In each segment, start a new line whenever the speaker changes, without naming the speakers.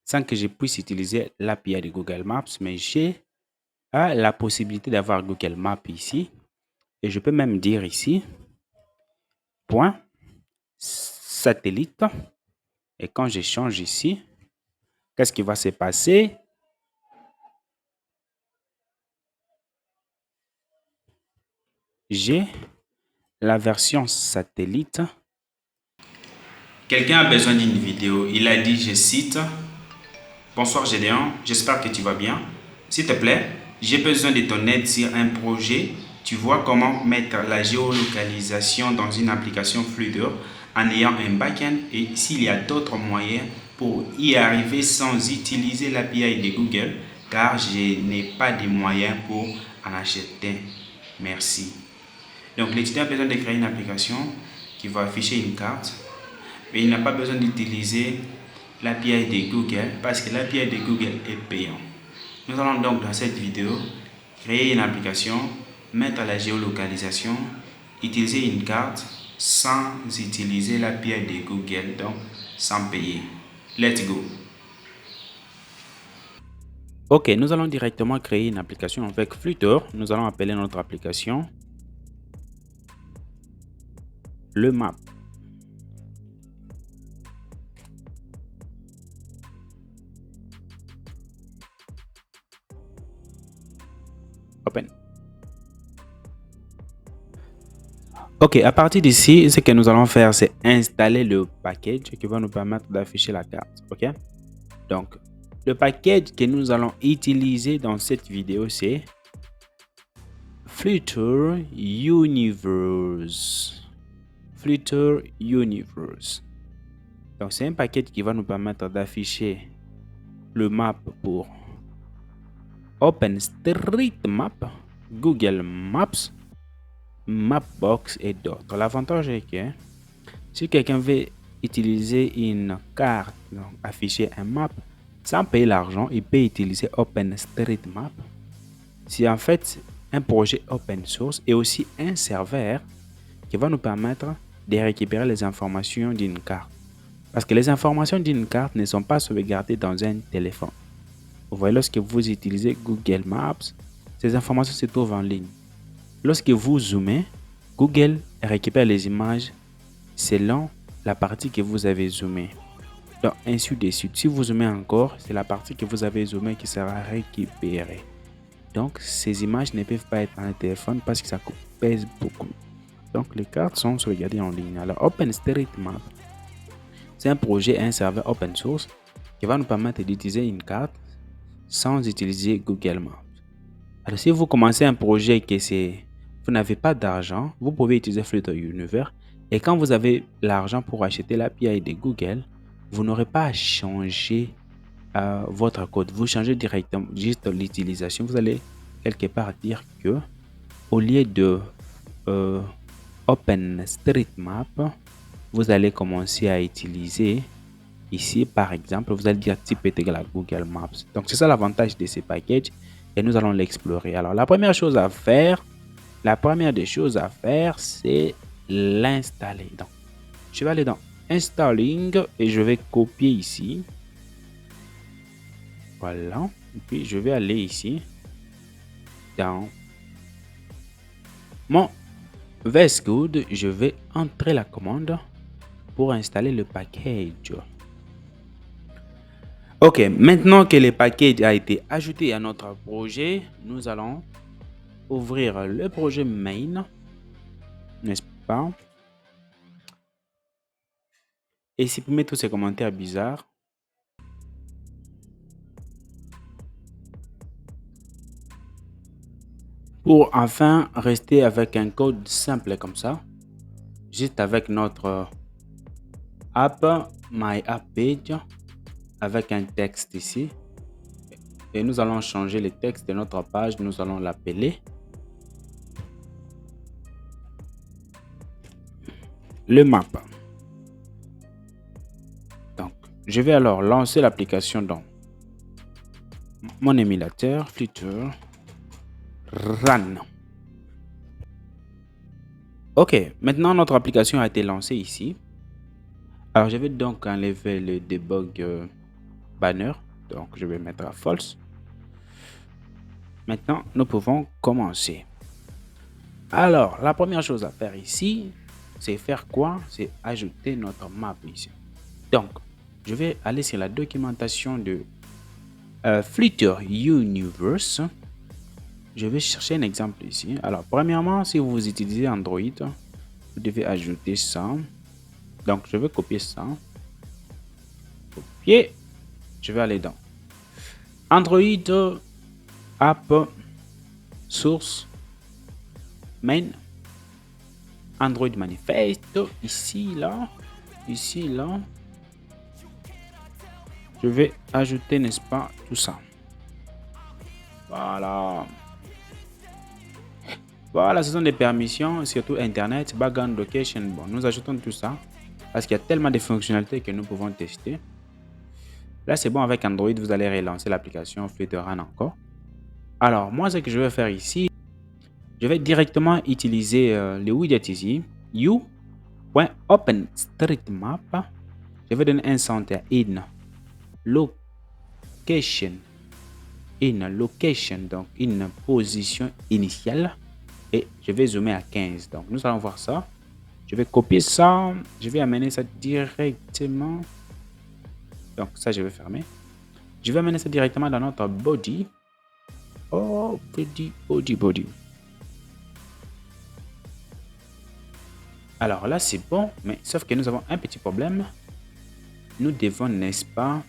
sans que je puisse utiliser l'API de Google Maps, mais j'ai la possibilité d'avoir Google Maps ici. Et je peux même dire ici, point satellite. Et quand je change ici, qu'est-ce qui va se passer? J'ai la version satellite. Quelqu'un a besoin d'une vidéo. Il a dit, je cite, bonsoir Gédéon, j'espère que tu vas bien. S'il te plaît, j'ai besoin de ton aide sur un projet. Tu vois comment mettre la géolocalisation dans une application Flutter en ayant un backend et s'il y a d'autres moyens pour y arriver sans utiliser l'API de Google car je n'ai pas de moyens pour en acheter. Merci. Donc l'étudiant a besoin de créer une application qui va afficher une carte, mais il n'a pas besoin d'utiliser l'API de Google parce que l'API de Google est payant. Nous allons donc dans cette vidéo créer une application, mettre la géolocalisation, utiliser une carte sans utiliser l'API de Google, donc sans payer. Let's go! Ok, nous allons directement créer une application avec Flutter. Nous allons appeler notre application le map. Open. Ok, à partir d'ici, ce que nous allons faire, c'est installer le package qui va nous permettre d'afficher la carte. Ok, donc le package que nous allons utiliser dans cette vidéo, c'est Flutter Universe. Flutter Universe. Donc c'est un package qui va nous permettre d'afficher le map pour OpenStreetMap, Google Maps, Mapbox et d'autres. L'avantage est que si quelqu'un veut utiliser une carte, donc afficher un map, sans payer l'argent, il peut utiliser OpenStreetMap. C'est en fait un projet open source et aussi un serveur qui va nous permettre de récupérer les informations d'une carte. Parce que les informations d'une carte ne sont pas sauvegardées dans un téléphone. Vous voyez, lorsque vous utilisez Google Maps, ces informations se trouvent en ligne. Lorsque vous zoomez, Google récupère les images selon la partie que vous avez zoomée. Donc, ainsi de suite. Si vous zoomez encore, c'est la partie que vous avez zoomée qui sera récupérée. Donc, ces images ne peuvent pas être dans le téléphone parce que ça pèse beaucoup. Donc, les cartes sont sauvegardées en ligne. Alors, OpenStreetMap, c'est un projet, un serveur open source qui va nous permettre d'utiliser une carte sans utiliser Google Maps. Alors, si vous commencez un projet que vous n'avez pas d'argent, vous pouvez utiliser Flutter Universe. Et quand vous avez l'argent pour acheter l'API de Google, vous n'aurez pas à changer votre code. Vous changez directement juste l'utilisation. Vous allez quelque part dire que au lieu de OpenStreetMap, vous allez commencer à utiliser ici, par exemple, vous allez dire type est égal à Google Maps. Donc, c'est ça l'avantage de ces packages et nous allons l'explorer. Alors, la première des choses à faire, c'est l'installer. Donc, je vais aller dans Installing et je vais copier ici. Voilà. Et puis, je vais aller ici dans mon VS Code. Je vais entrer la commande pour installer le package. Ok, maintenant que le package a été ajouté à notre projet, nous allons ouvrir le projet main, n'est-ce pas? Et supprimer tous ces commentaires bizarres. Pour enfin rester avec un code simple comme ça, juste avec notre app, my app page, avec un texte ici. Et nous allons changer le texte de notre page, nous allons l'appeler le map. Donc, je vais alors lancer l'application dans mon émulateur Flutter Run. Ok, maintenant notre application a été lancée ici. Alors je vais donc enlever le debug banner. Donc, je vais mettre à false. Maintenant, nous pouvons commencer. Alors, la première chose à faire ici, c'est faire quoi? C'est ajouter notre map ici. Donc, je vais aller sur la documentation de Flutter Universe. Je vais chercher un exemple ici. Alors, premièrement, si vous utilisez Android, vous devez ajouter ça. Donc, je vais copier ça. Copier. Je vais aller dans Android App Source Main Android Manifest. Ici, là. Ici, là. Je vais ajouter, n'est-ce pas, tout ça. Voilà. Voilà, ce sont des permissions, surtout Internet, background location. Bon, nous ajoutons tout ça parce qu'il y a tellement de fonctionnalités que nous pouvons tester. Là, c'est bon, avec Android, vous allez relancer l'application Flutter encore. Alors, moi, ce que je vais faire ici, je vais directement utiliser le widget ici, u.openstreetmap. Je vais donner un center in location, donc une position initiale. Et je vais zoomer à 15. Donc, nous allons voir ça. Je vais copier ça. Je vais amener ça directement. Donc, ça, je vais fermer. Je vais amener ça directement dans notre body. Oh, body. Alors là, c'est bon. Mais sauf que nous avons un petit problème. Nous devons, n'est-ce pas,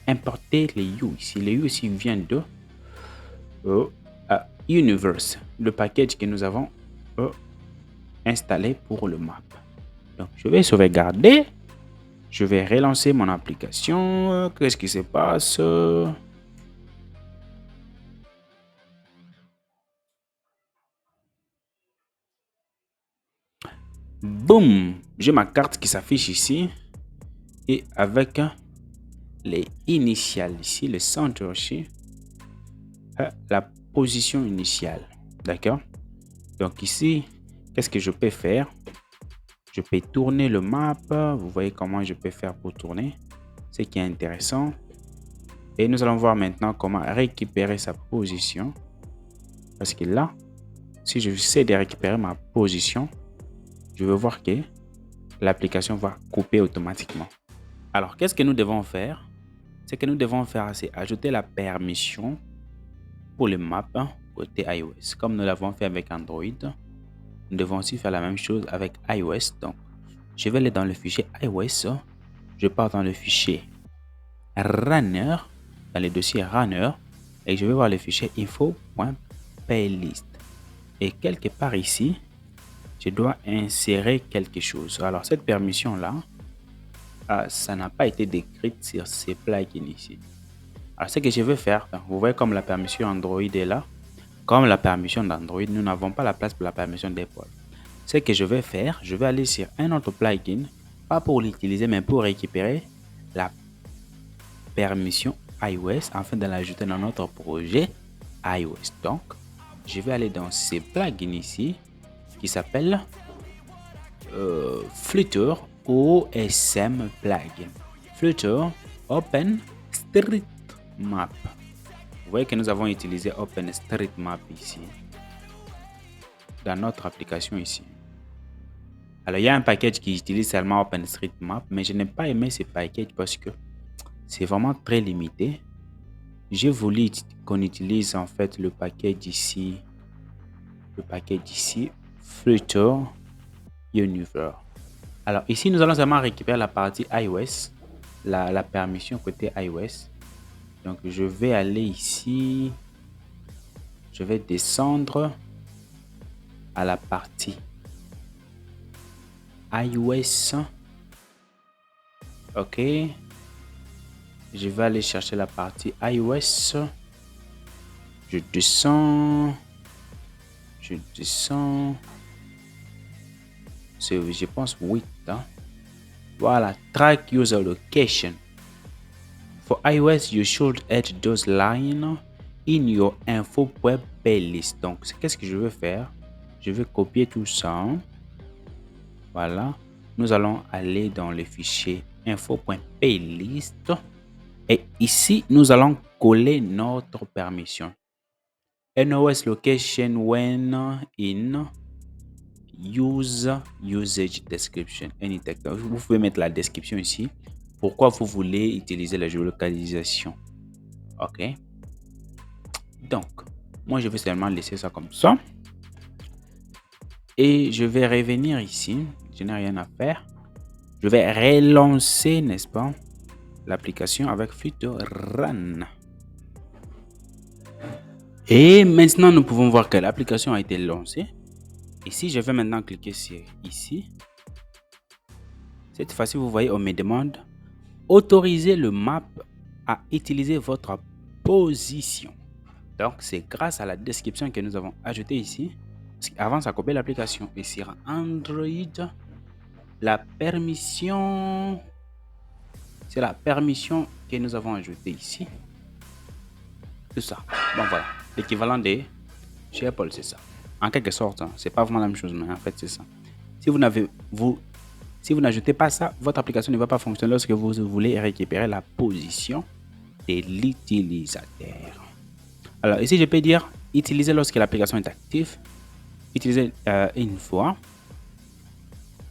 importer les U ici. Les U ici viennent de Universe, le package que nous avons installé pour le map. Donc, je vais sauvegarder. Je vais relancer mon application. Qu'est-ce qui se passe? Boum! J'ai ma carte qui s'affiche ici. Et avec les initiales ici, le centre ici, la position initiale. D'accord? Donc ici, qu'est-ce que je peux faire? Je peux tourner le map. Vous voyez comment je peux faire pour tourner. Ce qui est intéressant. Et nous allons voir maintenant comment récupérer sa position. Parce que là, si je sais de récupérer ma position, je vais voir que l'application va couper automatiquement. Alors, qu'est-ce que nous devons faire? Ce que nous devons faire, c'est ajouter la permission pour le map côté iOS. Comme nous l'avons fait avec Android, nous devons aussi faire la même chose avec iOS. Donc, je vais aller dans le fichier iOS. Je pars dans le fichier Runner, dans le dossier Runner, et je vais voir le fichier info.playlist. Et quelque part ici, je dois insérer quelque chose. Alors, cette permission-là, ça n'a pas été décrite sur ces plugins ici. Alors, ce que je vais faire, vous voyez comme la permission Android est là. Comme la permission d'Android, nous n'avons pas la place pour la permission d'Apple. Ce que je vais faire, je vais aller sur un autre plugin, pas pour l'utiliser, mais pour récupérer la permission iOS afin de l'ajouter dans notre projet iOS. Donc, je vais aller dans ces plugins ici qui s'appelle Flutter OSM plugin. Flutter OpenStreetMap. Vous voyez que nous avons utilisé OpenStreetMap ici dans notre application ici. Alors, il y a un package qui utilise seulement OpenStreetMap, mais je n'ai pas aimé ce package parce que c'est vraiment très limité. J'ai voulu qu'on utilise en fait le package ici, Flutter Universe. Alors ici, nous allons seulement récupérer la partie iOS, la permission côté iOS. Donc je vais aller ici, je vais descendre à la partie iOS. Ok. Je vais aller chercher la partie iOS. Je descends. C'est, je pense, 8. Hein? Voilà. Track user location. For iOS, you should add those lines in your info.playlist. Donc, qu'est-ce que je vais faire? Je vais copier tout ça. Voilà. nous allons aller dans le fichier info.playlist et ici, nous allons coller notre permission. NOS location when in use usage description. Vous pouvez mettre la description ici. Pourquoi vous voulez utiliser la géolocalisation. OK. Donc, moi, je vais seulement laisser ça comme ça. Et je vais revenir ici. Je n'ai rien à faire. Je vais relancer, n'est-ce pas, l'application avec Flutter-Run. Et maintenant, nous pouvons voir que l'application a été lancée. Et si je vais maintenant cliquer sur ici, cette fois-ci, vous voyez, on me demande autoriser le map à utiliser votre position. Donc, c'est grâce à la description que nous avons ajoutée ici. Parce qu'avant, ça copiait l'application. Et sur Android, la permission, c'est la permission que nous avons ajoutée ici. Tout ça. Bon, voilà. L'équivalent de chez Apple, c'est ça. En quelque sorte, hein, c'est pas vraiment la même chose, mais en fait, c'est ça. Si vous n'ajoutez pas ça, votre application ne va pas fonctionner lorsque vous voulez récupérer la position de l'utilisateur. Alors, ici, je peux dire utiliser lorsque l'application est active. Utiliser une fois.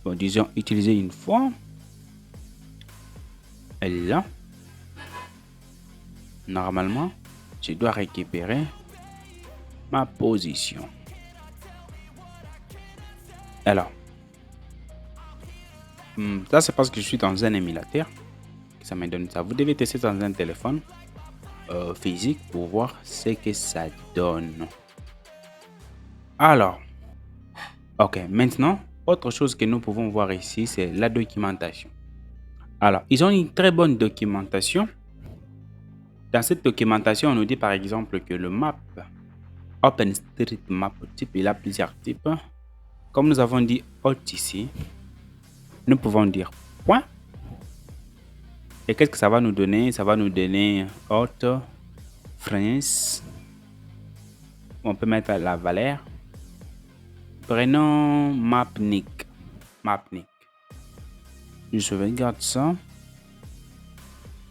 Bon, disons utiliser une fois. Et là, normalement, je dois récupérer ma position. Alors, ça c'est parce que je suis dans un émulateur que ça me donne ça. Vous devez tester dans un téléphone physique pour voir ce que ça donne. Alors, ok, maintenant, autre chose que nous pouvons voir ici, c'est la documentation. Alors, ils ont une très bonne documentation. Dans cette documentation, on nous dit par exemple que le map, OpenStreetMap type, il a plusieurs types. Comme nous avons dit hot ici, nous pouvons dire point. Et qu'est-ce que ça va nous donner? Ça va nous donner hot, France. On peut mettre la valeur. Prénom Mapnik. Je sauvegarde ça.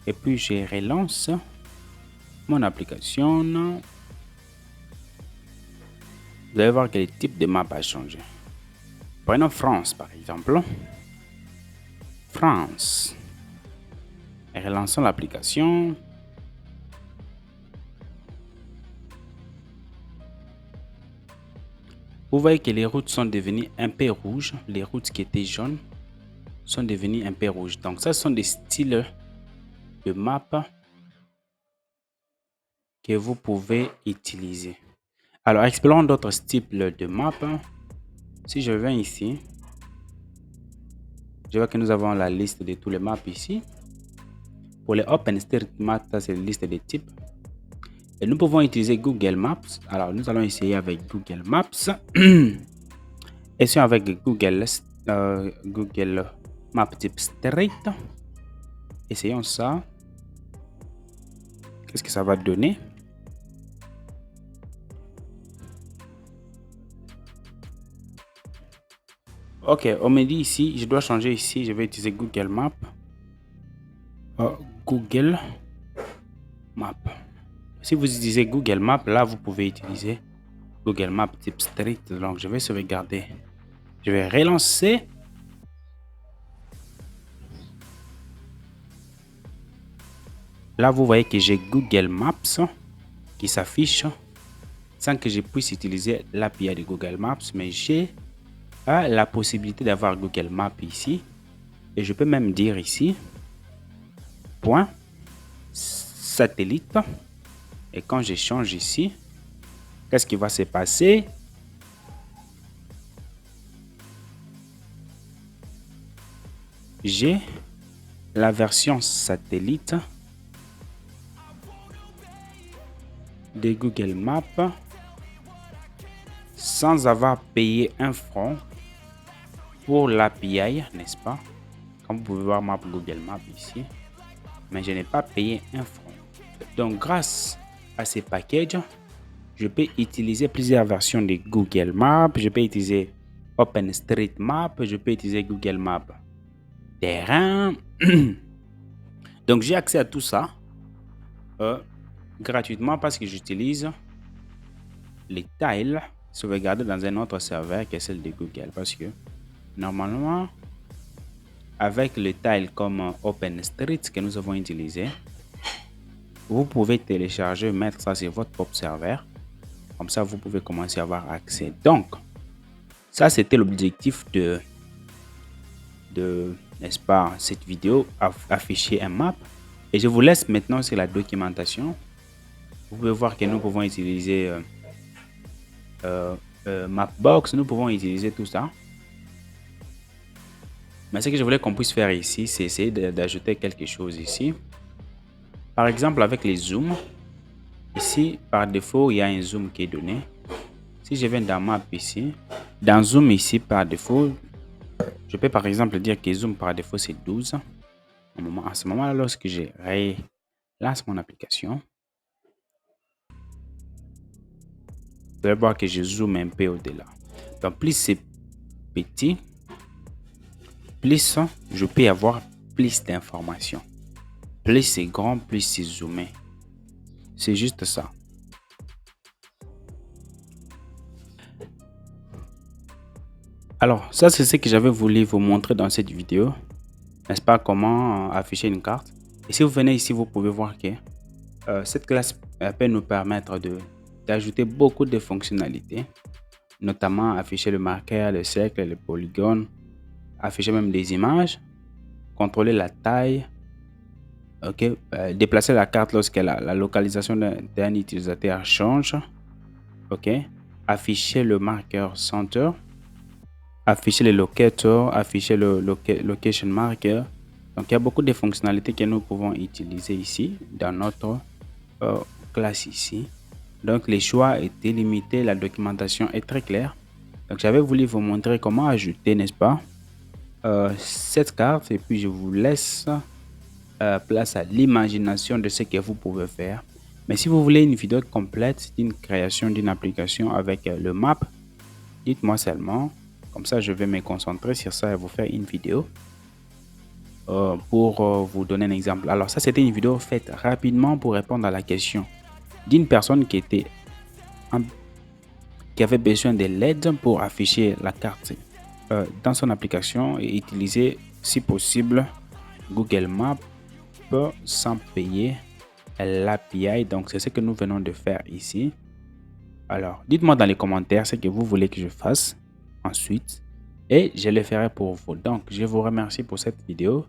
Et puis je relance mon application. Vous allez voir que le type de map a changé. Prenons France par exemple. France. Et relançons l'application. Vous voyez que les routes sont devenues un peu rouges. Les routes qui étaient jaunes sont devenues un peu rouges. Donc ça sont des styles de map que vous pouvez utiliser. Alors explorons d'autres styles de map. Si je viens ici, je vois que nous avons la liste de tous les maps ici. Pour les OpenStreetMap, c'est la liste des types. Et nous pouvons utiliser Google Maps. Alors, nous allons essayer avec Google Maps. Essayons avec Google Map type Street. Essayons ça. Qu'est-ce que ça va donner? Ok, on me dit ici, je dois changer ici. Je vais utiliser Google Maps. Google Maps. Si vous utilisez Google Maps, là, vous pouvez utiliser Google Maps type Street. Donc, je vais sauvegarder. Je vais relancer. Là, vous voyez que j'ai Google Maps qui s'affiche sans que je puisse utiliser l'API de Google Maps. Mais j'ai la possibilité d'avoir Google Maps ici. Et je peux même dire ici, point satellite. Et quand je change ici, qu'est-ce qui va se passer? J'ai la version satellite de Google Maps sans avoir payé un franc pour l'API, n'est-ce pas? Comme vous pouvez voir Map Google Maps ici, mais je n'ai pas payé un franc. Donc grâce à ces packages, je peux utiliser plusieurs versions de Google Maps. Je peux utiliser OpenStreetMap, je peux utiliser Google Maps terrain. Donc, j'ai accès à tout ça gratuitement parce que j'utilise les tiles sauvegardés dans un autre serveur qui est celle de Google. Parce que normalement, avec les tiles comme OpenStreet que nous avons utilisé, vous pouvez télécharger, mettre ça sur votre propre serveur. Comme ça, vous pouvez commencer à avoir accès. Donc, ça, c'était l'objectif de n'est-ce pas, cette vidéo, afficher un map. Et je vous laisse maintenant sur la documentation. Vous pouvez voir que nous pouvons utiliser Mapbox, nous pouvons utiliser tout ça. Mais ce que je voulais qu'on puisse faire ici, c'est essayer d'ajouter quelque chose ici. Par exemple, avec les zooms, ici, par défaut, il y a un zoom qui est donné. Si je viens dans Map ici, dans Zoom ici, par défaut, je peux par exemple dire que Zoom par défaut, c'est 12. À ce moment-là, lorsque je relance mon application, vous allez voir que je zoome un peu au-delà. Donc, plus c'est petit, plus je peux avoir plus d'informations. Plus c'est grand, plus c'est zoomé. C'est juste ça. Alors, ça, c'est ce que j'avais voulu vous montrer dans cette vidéo. N'est-ce pas, comment afficher une carte. Et si vous venez ici, vous pouvez voir que cette classe peut nous permettre d'ajouter beaucoup de fonctionnalités, notamment afficher le marqueur, le cercle, le polygone, afficher même des images, contrôler la taille, déplacer la carte lorsque la localisation d'un utilisateur change, afficher le marqueur center, afficher le locator, afficher le location marker. Donc, il y a beaucoup de fonctionnalités que nous pouvons utiliser ici dans notre classe ici. Donc, les choix étaient limités, la documentation est très claire. Donc, j'avais voulu vous montrer comment ajouter, n'est-ce pas, cette carte, et puis je vous laisse place à l'imagination de ce que vous pouvez faire. Mais si vous voulez une vidéo complète d'une création d'une application avec le map, dites-moi seulement. Comme ça, je vais me concentrer sur ça et vous faire une vidéo pour vous donner un exemple. Alors, ça, c'était une vidéo faite rapidement pour répondre à la question d'une personne qui avait besoin de l'aide pour afficher la carte dans son application et utiliser, si possible, Google Maps sans payer l'API. Donc, c'est ce que nous venons de faire ici. Alors, dites-moi dans les commentaires ce que vous voulez que je fasse ensuite et je le ferai pour vous. Donc, je vous remercie pour cette vidéo.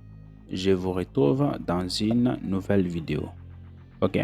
Je vous retrouve dans une nouvelle vidéo. OK?